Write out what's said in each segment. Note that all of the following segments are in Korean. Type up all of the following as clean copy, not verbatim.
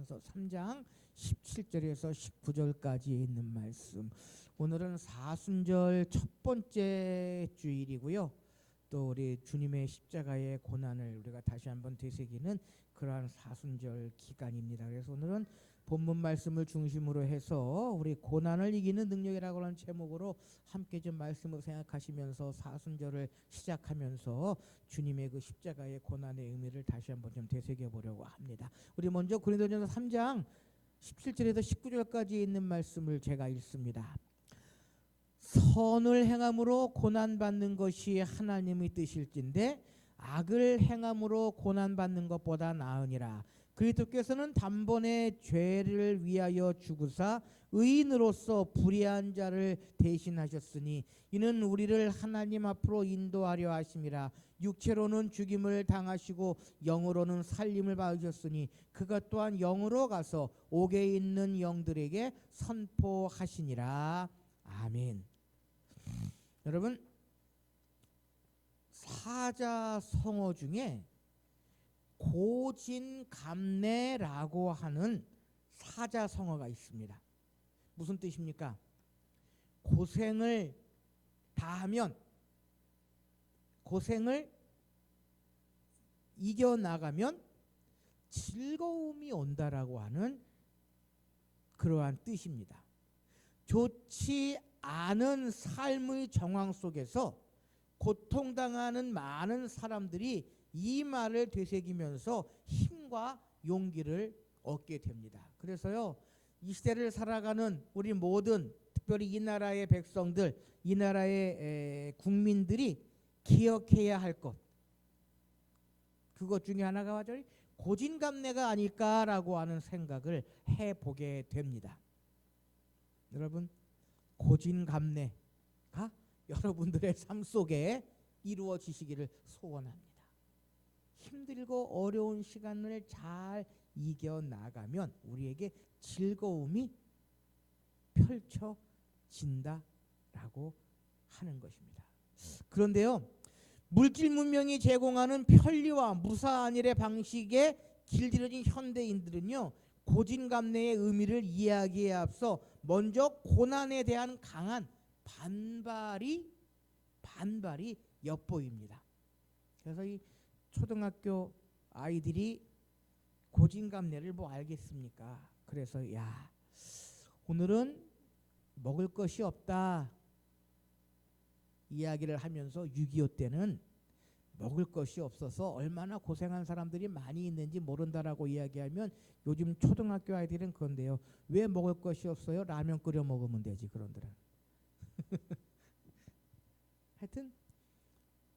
고린도전서 3장 17절에서 19절까지에 있는 말씀. 오늘은 사순절 첫 번째 주일이고요. 또 우리 주님의 십자가의 고난을 우리가 다시 한번 되새기는 그러한 사순절 기간입니다. 그래서 오늘은 본문 말씀을 중심으로 해서 우리 고난을 이기는 능력이라고 하는 제목으로 함께 좀 말씀을 생각하시면서 사순절을 시작하면서 주님의 그 십자가의 고난의 의미를 다시 한번 좀 되새겨 보려고 합니다. 우리 먼저 고린도전서 3장 17절에서 19절까지 있는 말씀을 제가 읽습니다. 선을 행함으로 고난받는 것이 하나님의 뜻일진데 악을 행함으로 고난받는 것보다 나으니라. 그리스도께서는 단번에 죄를 위하여 죽으사 의인으로서 불의한 자를 대신하셨으니 이는 우리를 하나님 앞으로 인도하려 하심이라. 육체로는 죽임을 당하시고 영으로는 살림을 받으셨으니 그것 또한 영으로 가서 옥에 있는 영들에게 선포하시니라. 아멘. 여러분, 사자성어 중에 고진감래라고 하는 사자성어가 있습니다. 무슨 뜻입니까? 고생을 다하면, 고생을 이겨나가면 즐거움이 온다라고 하는 그러한 뜻입니다. 좋지 않은 삶의 정황 속에서 고통당하는 많은 사람들이 이 말을 되새기면서 힘과 용기를 얻게 됩니다. 그래서요, 이 시대를 살아가는 우리 모든, 특별히 이 나라의 백성들, 이 나라의 국민들이 기억해야 할 것, 그것 중에 하나가 바로 고진감래가 아닐까라고 하는 생각을 해보게 됩니다. 여러분, 고진감래가 여러분들의 삶 속에 이루어지시기를 소원합니다. 힘들고 어려운 시간을 잘 이겨나가면 우리에게 즐거움이 펼쳐진다라고 하는 것입니다. 그런데요, 물질 문명이 제공하는 편리와 무사한 일의 방식에 길들여진 현대인들은요, 고진감래의 의미를 이야기에 앞서 먼저 고난에 대한 강한 반발이 엿보입니다. 그래서 이 초등학교 아이들이 고진감래를 뭐 알겠습니까? 그래서 오늘은 먹을 것이 없다 이야기를 하면서 6.25 때는 먹을 것이 없어서 얼마나 고생한 사람들이 많이 있는지 모른다라고 이야기하면 요즘 초등학교 아이들은 그런데요. 왜 먹을 것이 없어요? 라면 끓여 먹으면 되지, 그런들은. 하여튼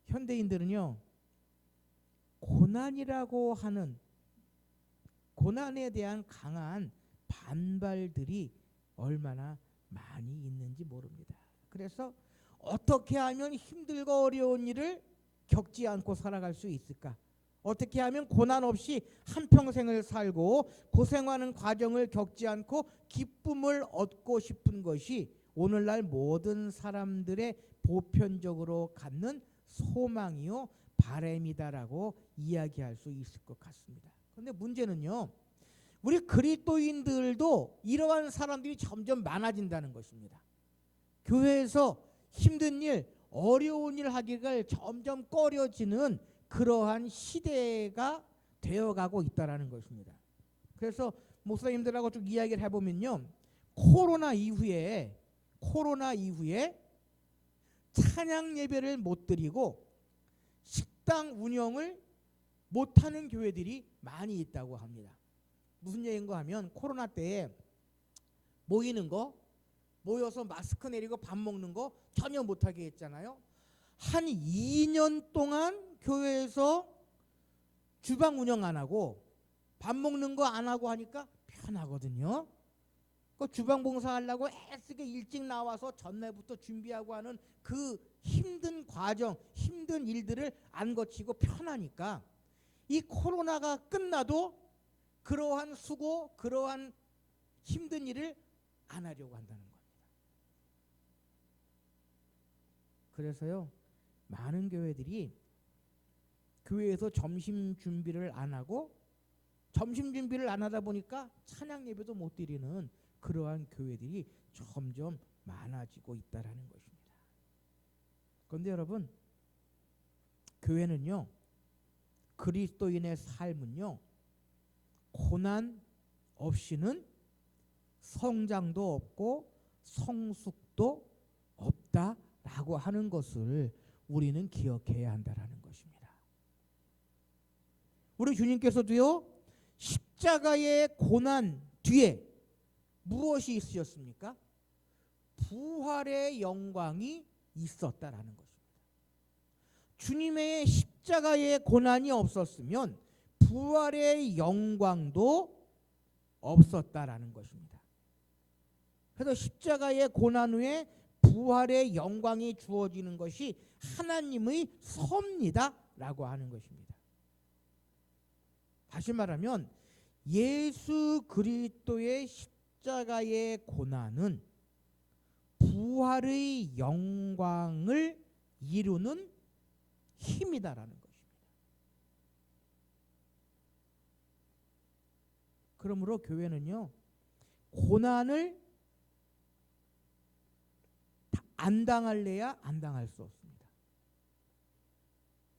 현대인들은요, 고난이라고 하는, 고난에 대한 강한 반발들이 얼마나 많이 있는지 모릅니다. 그래서 어떻게 하면 힘들고 어려운 일을 겪지 않고 살아갈 수 있을까? 어떻게 하면 고난 없이 한평생을 살고 고생하는 과정을 겪지 않고 기쁨을 얻고 싶은 것이 오늘날 모든 사람들의 보편적으로 갖는 소망이요 바람이다라고 이야기할 수 있을 것 같습니다. 그런데 문제는요, 우리 그리스도인들도 이러한 사람들이 점점 많아진다는 것입니다. 교회에서 힘든 일, 어려운 일 하기가 점점 꺼려지는 그러한 시대가 되어가고 있다는 것입니다. 그래서 목사님들하고 쭉 이야기를 해보면요, 코로나 이후에 찬양 예배를 못 드리고 식당 운영을 못하는 교회들이 많이 있다고 합니다. 무슨 얘기인가 하면 코로나 때에 모여서 마스크 내리고 밥 먹는 거 전혀 못하게 했잖아요. 한 2년 동안 교회에서 주방 운영 안 하고 밥 먹는 거 안 하고 하니까 편하거든요. 그 주방 봉사하려고 애쓰게 일찍 나와서 전날부터 준비하고 하는 그 힘든 과정, 힘든 일들을 안 거치고 편하니까 이 코로나가 끝나도 그러한 수고, 그러한 힘든 일을 안 하려고 한다는 겁니다. 그래서요, 많은 교회들이 교회에서 점심 준비를 안 하고 점심 준비를 안 하다 보니까 찬양 예배도 못 드리는 그러한 교회들이 점점 많아지고 있다라는 것입니다. 그런데 여러분, 교회는요, 그리스도인의 삶은요, 고난 없이는 성장도 없고 성숙도 없다라고 하는 것을 우리는 기억해야 한다라는 것입니다. 우리 주님께서도요, 십자가의 고난 뒤에 무엇이 있으셨습니까? 부활의 영광이 있었다라는 것입니다. 주님의 십자가의 고난이 없었으면 부활의 영광도 없었다라는 것입니다. 그래서 십자가의 고난 후에 부활의 영광이 주어지는 것이 하나님의 섭니다라고 하는 것입니다. 다시 말하면 예수 그리스도의 십자가의 고난은 부활의 영광을 이루는 힘이다라는 것입니다. 그러므로 교회는요, 고난을 안 당할래야 안 당할 수 없습니다.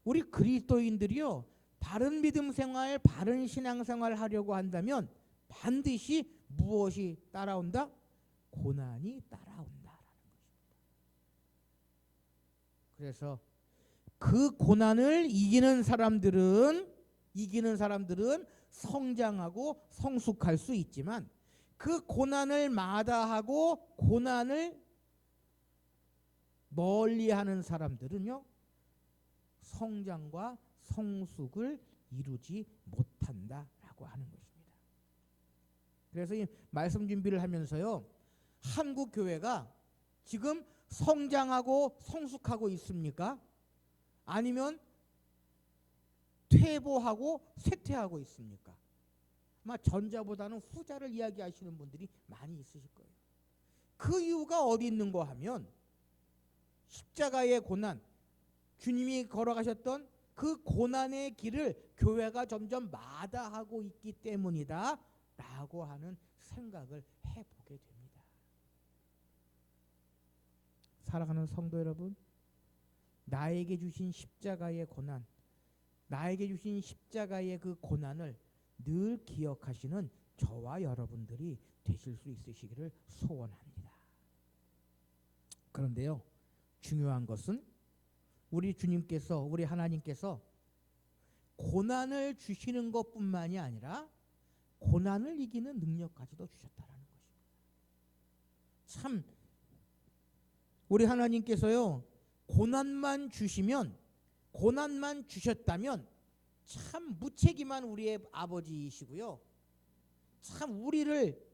우리 그리스도인들이요, 바른 믿음 생활, 바른 신앙 생활 하려고 한다면 반드시 무엇이 따라온다? 고난이 따라온다라는 것입니다. 그래서 그 고난을 이기는 사람들은 성장하고 성숙할 수 있지만, 그 고난을 마다하고 고난을 멀리하는 사람들은요, 성장과 성숙을 이루지 못한다라고 하는 것입니다. 그래서 이 말씀 준비를 하면서요, 한국 교회가 지금 성장하고 성숙하고 있습니까? 아니면 퇴보하고 쇠퇴하고 있습니까? 아마 전자보다는 후자를 이야기하시는 분들이 많이 있으실 거예요. 그 이유가 어디 있는가 하면 십자가의 고난, 주님이 걸어가셨던 그 고난의 길을 교회가 점점 마다하고 있기 때문이다 라고 하는 생각을 해보게 됩니다. 사랑하는 성도 여러분, 나에게 주신 십자가의 고난, 나에게 주신 십자가의 그 고난을 늘 기억하시는 저와 여러분들이 되실 수 있으시기를 소원합니다. 그런데요, 중요한 것은 우리 주님께서, 우리 하나님께서 고난을 주시는 것뿐만이 아니라 고난을 이기는 능력까지도 주셨다라는 것입니다. 참, 우리 하나님께서요, 고난만 주셨다면 참 무책임한 우리의 아버지이시고요, 참 우리를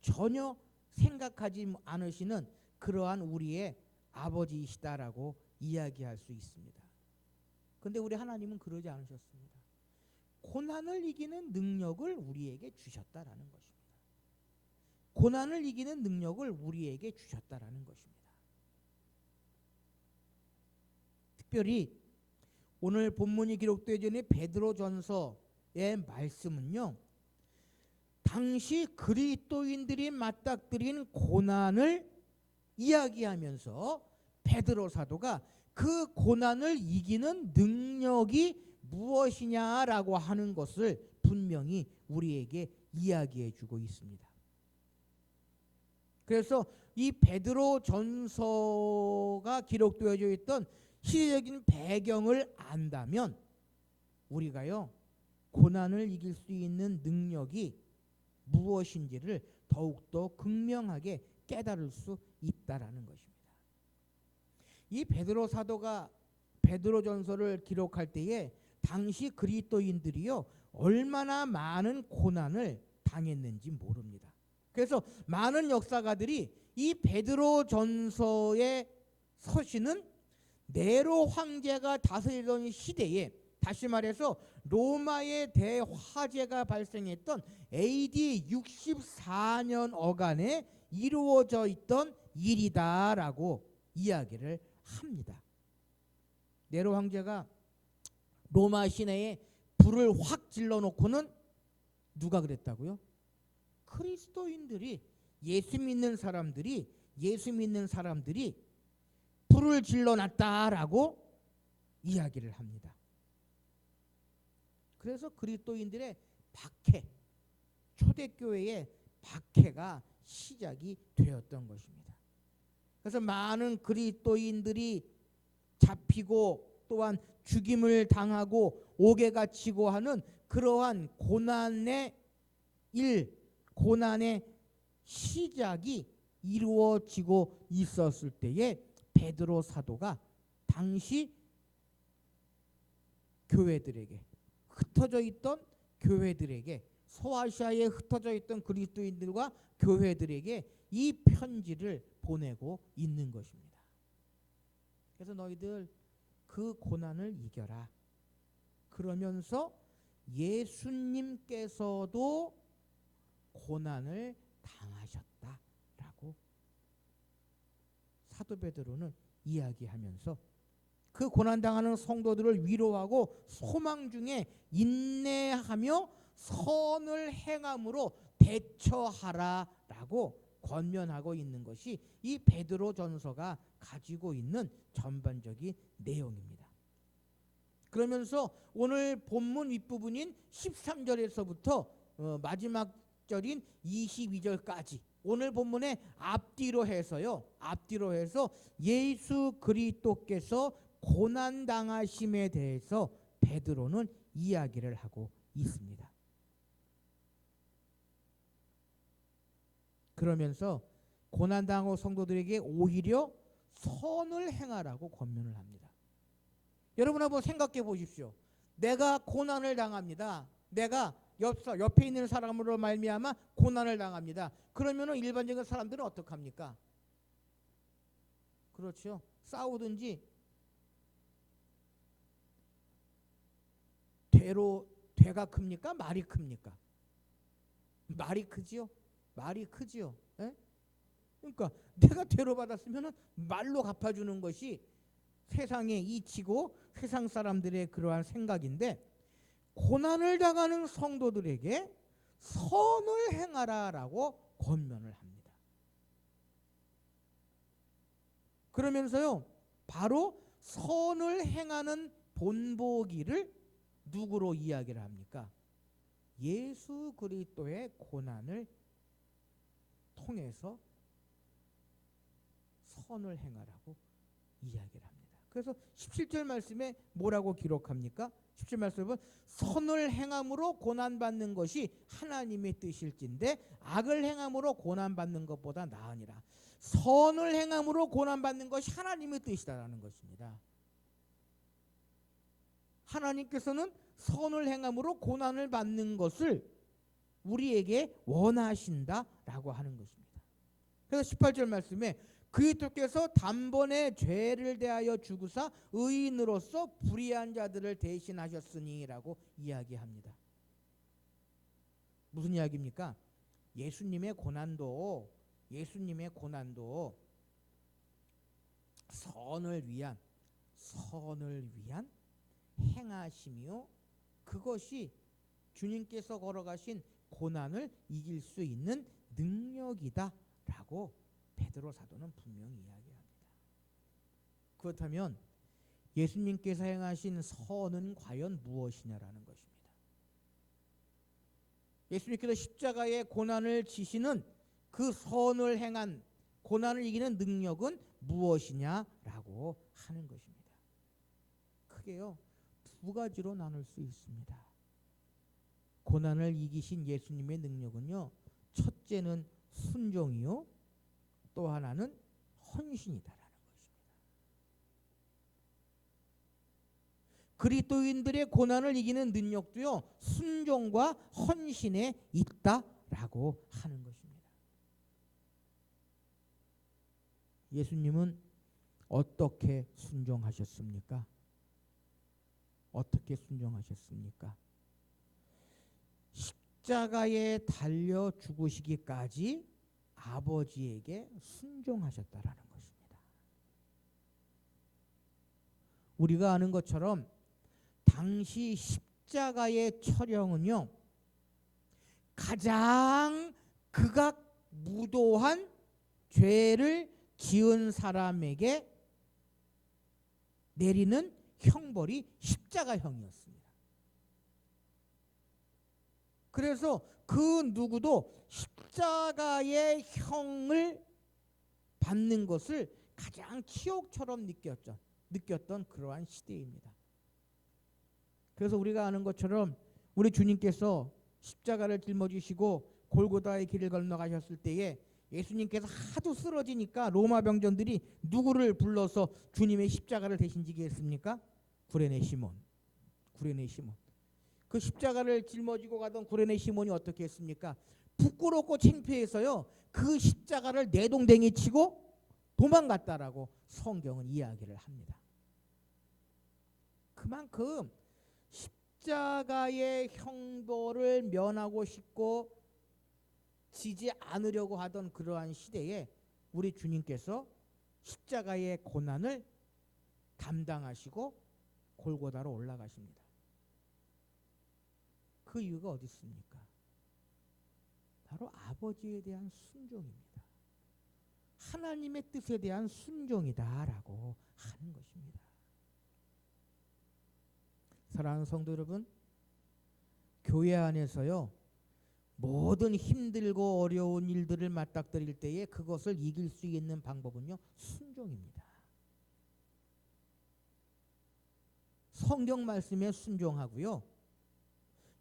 전혀 생각하지 않으시는 그러한 우리의 아버지이시다라고 이야기할 수 있습니다. 그런데 우리 하나님은 그러지 않으셨습니다. 고난을 이기는 능력을 우리에게 주셨다라는 것입니다. 고난을 이기는 능력을 우리에게 주셨다라는 것입니다. 특별히 오늘 본문이 기록되어 있는 베드로전서의 말씀은요, 당시 그리스도인들이 맞닥뜨린 고난을 이야기하면서 베드로 사도가 그 고난을 이기는 능력이 무엇이냐라고 하는 것을 분명히 우리에게 이야기해 주고 있습니다. 그래서 이 베드로전서가 기록되어져 있던 시대적인 배경을 안다면 우리가요, 고난을 이길 수 있는 능력이 무엇인지를 더욱더 극명하게 깨달을 수 있다라는 것입니다. 이 베드로 사도가 베드로전서를 기록할 때에 당시 그리스도인들이요, 얼마나 많은 고난을 당했는지 모릅니다. 그래서 많은 역사가들이 이 베드로전서의 서신은 네로 황제가 다스리던 시대에, 다시 말해서 로마의 대화재가 발생했던 AD 64년 어간에 이루어져 있던 일이다라고 이야기를 합니다. 네로 황제가 로마 시내에 불을 확 질러놓고는 누가 그랬다고요? 그리스도인들이, 예수 믿는 사람들이 불을 질러놨다라고 이야기를 합니다. 그래서 그리스도인들의 박해, 초대교회의 박해가 시작이 되었던 것입니다. 그래서 많은 그리스도인들이 잡히고 또한 죽임을 당하고 옥에 갇히고 하는 그러한 고난의 시작이 이루어지고 있었을 때에 베드로 사도가 당시 교회들에게, 흩어져 있던 교회들에게, 소아시아에 흩어져 있던 그리스도인들과 교회들에게 이 편지를 보내고 있는 것입니다. 그래서 너희들 그 고난을 이겨라. 그러면서 예수님께서도 고난을 당하셨다라고 사도 베드로는 이야기하면서 그 고난당하는 성도들을 위로하고 소망 중에 인내하며 선을 행함으로 대처하라라고 권면하고 있는 것이 이 베드로 전서가 가지고 있는 전반적인 내용입니다. 그러면서 오늘 본문 윗부분인 13절에서부터 마지막 절인 22절까지 오늘 본문의 앞뒤로 해서 예수 그리스도께서 고난 당하심에 대해서 베드로는 이야기를 하고 있습니다. 그러면서 고난 당하고 성도들에게 오히려 선을 행하라고 권면을 합니다. 여러분 한번 생각해 보십시오. 내가 고난을 당합니다. 내가 옆에 있는 사람으로 말미암아 고난을 당합니다. 그러면은 일반적인 사람들은 어떡합니까? 그렇죠. 싸우든지 되가 큽니까? 말이 큽니까? 말이 크지요. 말이 크지요. 에? 그러니까 내가 되로 받았으면은 말로 갚아주는 것이 세상의 이치고 세상 사람들의 그러한 생각인데, 고난을 당하는 성도들에게 선을 행하라라고 권면을 합니다. 그러면서요, 바로 선을 행하는 본보기를 누구로 이야기를 합니까? 예수 그리스도의 고난을 통해서 선을 행하라고 이야기를 합니다. 그래서 17절 말씀에 뭐라고 기록합니까? 17절 말씀에 보면 선을 행함으로 고난받는 것이 하나님의 뜻일진데 악을 행함으로 고난받는 것보다 나으니라. 선을 행함으로 고난받는 것이 하나님의 뜻이다라는 것입니다. 하나님께서는 선을 행함으로 고난을 받는 것을 우리에게 원하신다라고 하는 것입니다. 그래서 18절 말씀에 그리스도께서 단번에 죄를 대하여 죽으사 의인으로서 불의한 자들을 대신하셨으니라고 이야기합니다. 무슨 이야기입니까? 예수님의 고난도 선을 위한 행하심이요, 그것이 주님께서 걸어가신 고난을 이길 수 있는 능력이다라고 베드로 사도는 분명히 이야기합니다. 그렇다면 예수님께서 행하신 선은 과연 무엇이냐라는 것입니다. 예수님께서 십자가의 고난을 지시는 그 선을 행한 고난을 이기는 능력은 무엇이냐라고 하는 것입니다. 크게요, 두 가지로 나눌 수 있습니다. 고난을 이기신 예수님의 능력은요, 첫째는 순종이요, 또 하나는 헌신이다라는 것입니다. 그리스도인들의 고난을 이기는 능력도요, 순종과 헌신에 있다라고 하는 것입니다. 예수님은 어떻게 순종하셨습니까? 어떻게 순종하셨습니까? 십자가에 달려 죽으시기까지 아버지에게 순종하셨다라는 것입니다. 우리가 아는 것처럼 당시 십자가의 처령은요, 가장 극악무도한 죄를 지은 사람에게 내리는 형벌이 십자가형이었습니다. 그래서 그 누구도 십자가의 형을 받는 것을 가장 치욕처럼 느꼈던 그러한 시대입니다. 그래서 우리가 아는 것처럼 우리 주님께서 십자가를 짊어지시고 골고다의 길을 건너가셨을 때에 예수님께서 하도 쓰러지니까 로마 병전들이 누구를 불러서 주님의 십자가를 대신 지게 했습니까? 구레네 시몬. 그 십자가를 짊어지고 가던 구레네 시몬이 어떻게 했습니까? 부끄럽고 창피해서요, 그 십자가를 내동댕이 치고 도망갔다라고 성경은 이야기를 합니다. 그만큼 십자가의 형벌을 면하고 싶고 지지 않으려고 하던 그러한 시대에 우리 주님께서 십자가의 고난을 담당하시고 골고다로 올라가십니다. 그 이유가 어디 있습니까? 바로 아버지에 대한 순종입니다. 하나님의 뜻에 대한 순종이다라고 하는 것입니다. 사랑하는 성도 여러분, 교회 안에서요, 모든 힘들고 어려운 일들을 맞닥뜨릴 때에 그것을 이길 수 있는 방법은요, 순종입니다. 성경 말씀에 순종하고요,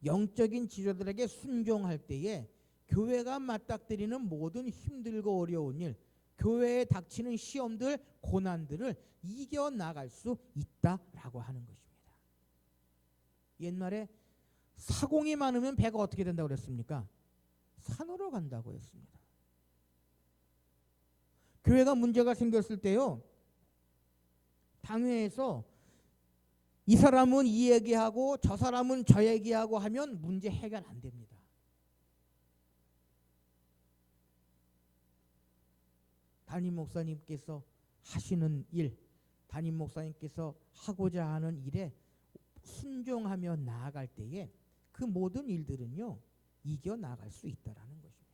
영적인 지도자들에게 순종할 때에 교회가 맞닥뜨리는 모든 힘들고 어려운 일, 교회에 닥치는 시험들, 고난들을 이겨나갈 수 있다라고 하는 것입니다. 옛날에 사공이 많으면 배가 어떻게 된다고 그랬습니까? 산으로 간다고 했습니다. 교회가 문제가 생겼을 때요, 당회에서 이 사람은 이 얘기하고 저 사람은 저 얘기하고 하면 문제 해결 안 됩니다. 담임 목사님께서 하시는 일, 담임 목사님께서 하고자 하는 일에 순종하며 나아갈 때에 그 모든 일들은요, 이겨나갈 수 있다라는 것입니다.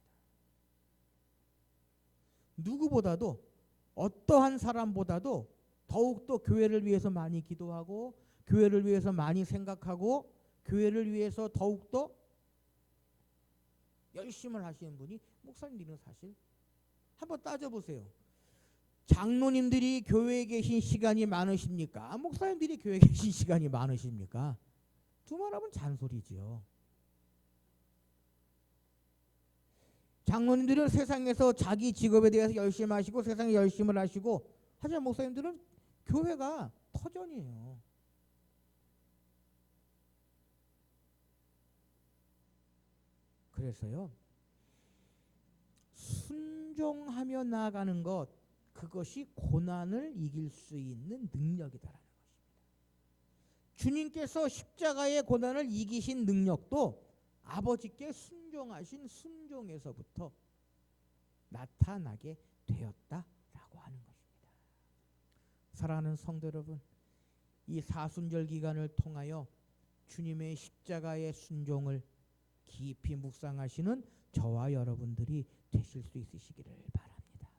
누구보다도, 어떠한 사람보다도 더욱더 교회를 위해서 많이 기도하고 교회를 위해서 많이 생각하고 교회를 위해서 더욱더 열심을 하시는 분이 목사님들은 사실 한번 따져보세요. 장로님들이 교회에 계신 시간이 많으십니까? 목사님들이 교회에 계신 시간이 많으십니까? 두말하면 잔소리지요. 장로님들은 세상에서 자기 직업에 대해서 열심히 하시고 세상에 열심을 하시고, 하지만 목사님들은 교회가 터전이에요. 그래서요, 순종하며 나아가는 것, 그것이 고난을 이길 수 있는 능력이다라는 것입니다. 주님께서 십자가의 고난을 이기신 능력도 아버지께 순종하신 순종에서부터 나타나게 되었다라고 하는 것입니다. 사랑하는 성도 여러분, 이 사순절 기간을 통하여 주님의 십자가의 순종을 깊이 묵상하시는 저와 여러분들이 되실 수 있으시기를 바랍니다.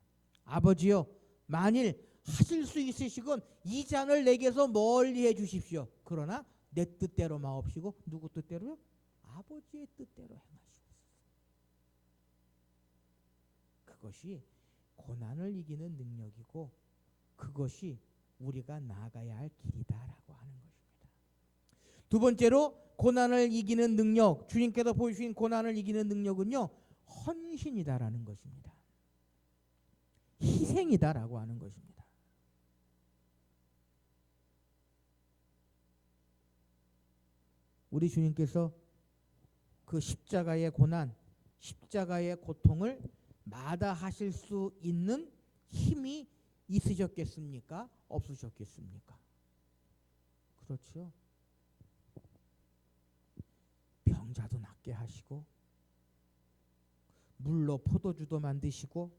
아버지여, 만일 하실 수 있으시건 이 잔을 내게서 멀리 해 주십시오. 그러나 내 뜻대로 마옵시고, 누구 뜻대로요? 아버지의 뜻대로 행하시옵소서. 그것이 고난을 이기는 능력이고 그것이 우리가 나아가야 할 길이다라고 하는 것입니다. 두 번째로 고난을 이기는 능력, 주님께서 보여주신 고난을 이기는 능력은요, 헌신이다라는 것입니다. 희생이다라고 하는 것입니다. 우리 주님께서 그 십자가의 고난, 십자가의 고통을 마다하실 수 있는 힘이 있으셨겠습니까? 없으셨겠습니까? 그렇죠. 병자도 낫게 하시고 물로 포도주도 만드시고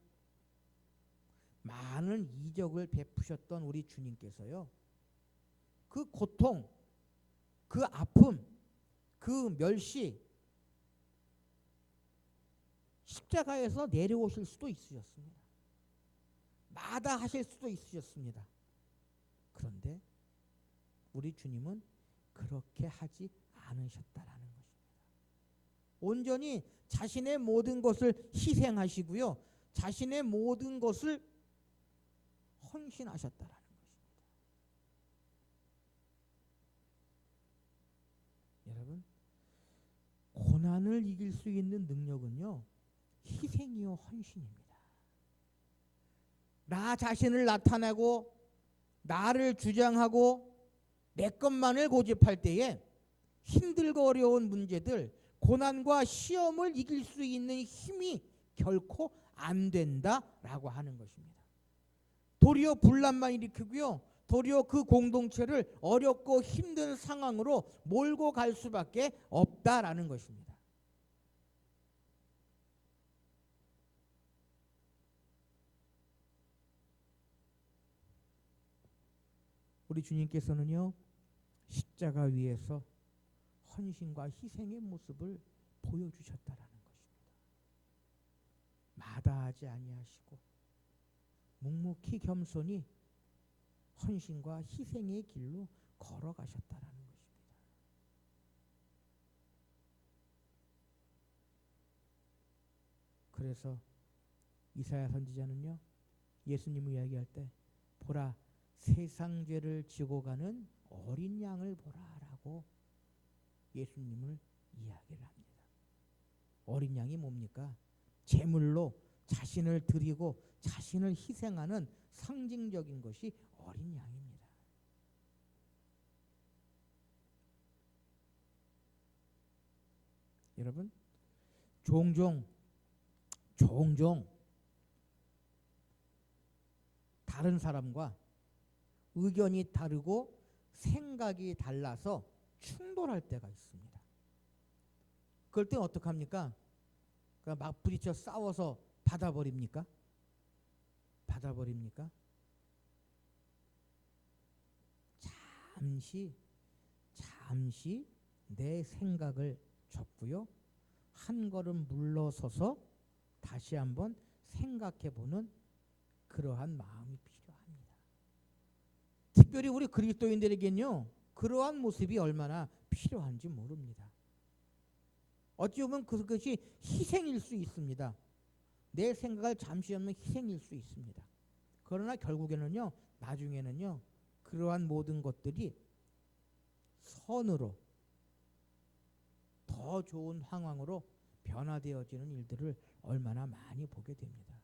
많은 이적을 베푸셨던 우리 주님께서요, 그 고통, 그 아픔, 그 멸시, 십자가에서 내려오실 수도 있으셨습니다. 마다하실 수도 있으셨습니다. 그런데 우리 주님은 그렇게 하지 않으셨다라는 것입니다. 온전히 자신의 모든 것을 희생하시고요, 자신의 모든 것을 헌신하셨다라는 것입니다. 여러분, 고난을 이길 수 있는 능력은요, 희생이요 헌신입니다. 나 자신을 나타내고 나를 주장하고 내 것만을 고집할 때에 힘들고 어려운 문제들, 고난과 시험을 이길 수 있는 힘이 결코 안 된다라고 하는 것입니다. 도리어 분란만 일으키고요, 도리어 그 공동체를 어렵고 힘든 상황으로 몰고 갈 수밖에 없다라는 것입니다. 우리 주님께서는요, 십자가 위에서 헌신과 희생의 모습을 보여주셨다라는 것입니다. 마다하지 아니하시고 묵묵히 겸손히 헌신과 희생의 길로 걸어가셨다라는 것입니다. 그래서 이사야 선지자는요, 예수님을 이야기할 때 보라, 세상 죄를 지고 가는 어린 양을 보라라고 예수님을 이야기를 합니다. 어린 양이 뭡니까? 제물로 자신을 드리고 자신을 희생하는 상징적인 것이 어린 양입니다. 여러분, 종종 다른 사람과 의견이 다르고 생각이 달라서 충돌할 때가 있습니다. 그럴 때 어떡합니까? 그냥 막 부딪혀 싸워서 받아버립니까? 잠시 내 생각을 접고요, 한 걸음 물러서서 다시 한번 생각해보는 그러한 마음이 필요합니다. 특별히 우리 그리스도인들에겐요, 그러한 모습이 얼마나 필요한지 모릅니다. 어찌 보면 그것이 희생일 수 있습니다. 내 생각을 잠시 없는 희생일 수 있습니다. 그러나 결국에는요, 나중에는요, 그러한 모든 것들이 선으로 더 좋은 상황으로 변화되어지는 일들을 얼마나 많이 보게 됩니다.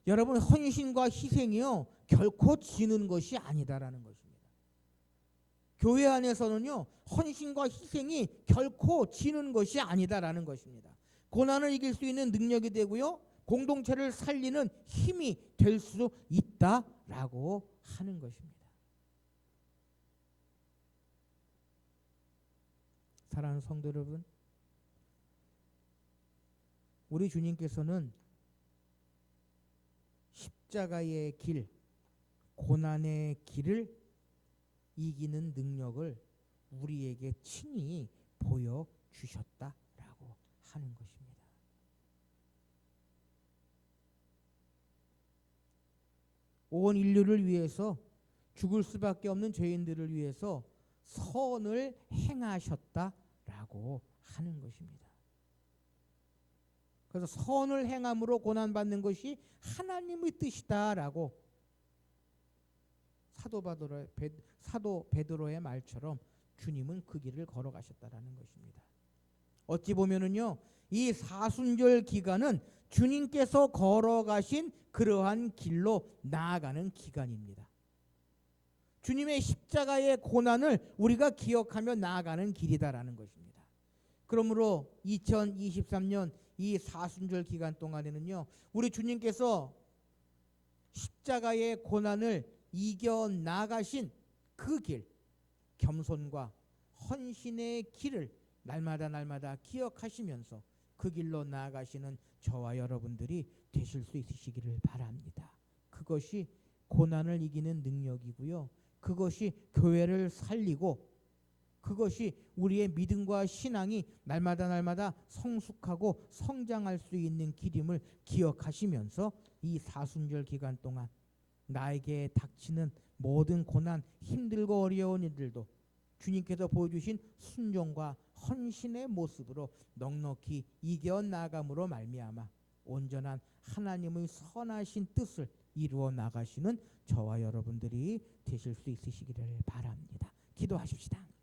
여러분, 헌신과 희생이요, 결코 지는 것이 아니다라는 것입니다. 교회 안에서는요, 헌신과 희생이 결코 지는 것이 아니다라는 것입니다. 고난을 이길 수 있는 능력이 되고요, 공동체를 살리는 힘이 될 수 있다라고 하는 것입니다. 사랑하는 성도 여러분, 우리 주님께서는 십자가의 길, 고난의 길을 이기는 능력을 우리에게 친히 보여주셨다라고 하는 것입니다. 온 인류를 위해서, 죽을 수밖에 없는 죄인들을 위해서 선을 행하셨다라고 하는 것입니다. 그래서 선을 행함으로 고난받는 것이 하나님의 뜻이다라고 사도 베드로의 말처럼 주님은 그 길을 걸어가셨다라는 것입니다. 어찌 보면은요, 이 사순절 기간은 주님께서 걸어가신 그러한 길로 나아가는 기간입니다. 주님의 십자가의 고난을 우리가 기억하며 나아가는 길이다라는 것입니다. 그러므로 2023년 이 사순절 기간 동안에는요, 우리 주님께서 십자가의 고난을 이겨 나가신 그 길, 겸손과 헌신의 길을 날마다 기억하시면서 그 길로 나아가시는 저와 여러분들이 되실 수 있으시기를 바랍니다. 그것이 고난을 이기는 능력이고요, 그것이 교회를 살리고 그것이 우리의 믿음과 신앙이 날마다 성숙하고 성장할 수 있는 길임을 기억하시면서 이 사순절 기간 동안 나에게 닥치는 모든 고난, 힘들고 어려운 일들도 주님께서 보여주신 순종과 헌신의 모습으로 넉넉히 이겨나감으로 말미암아 온전한 하나님의 선하신 뜻을 이루어 나가시는 저와 여러분들이 되실 수 있으시기를 바랍니다. 기도하십시다.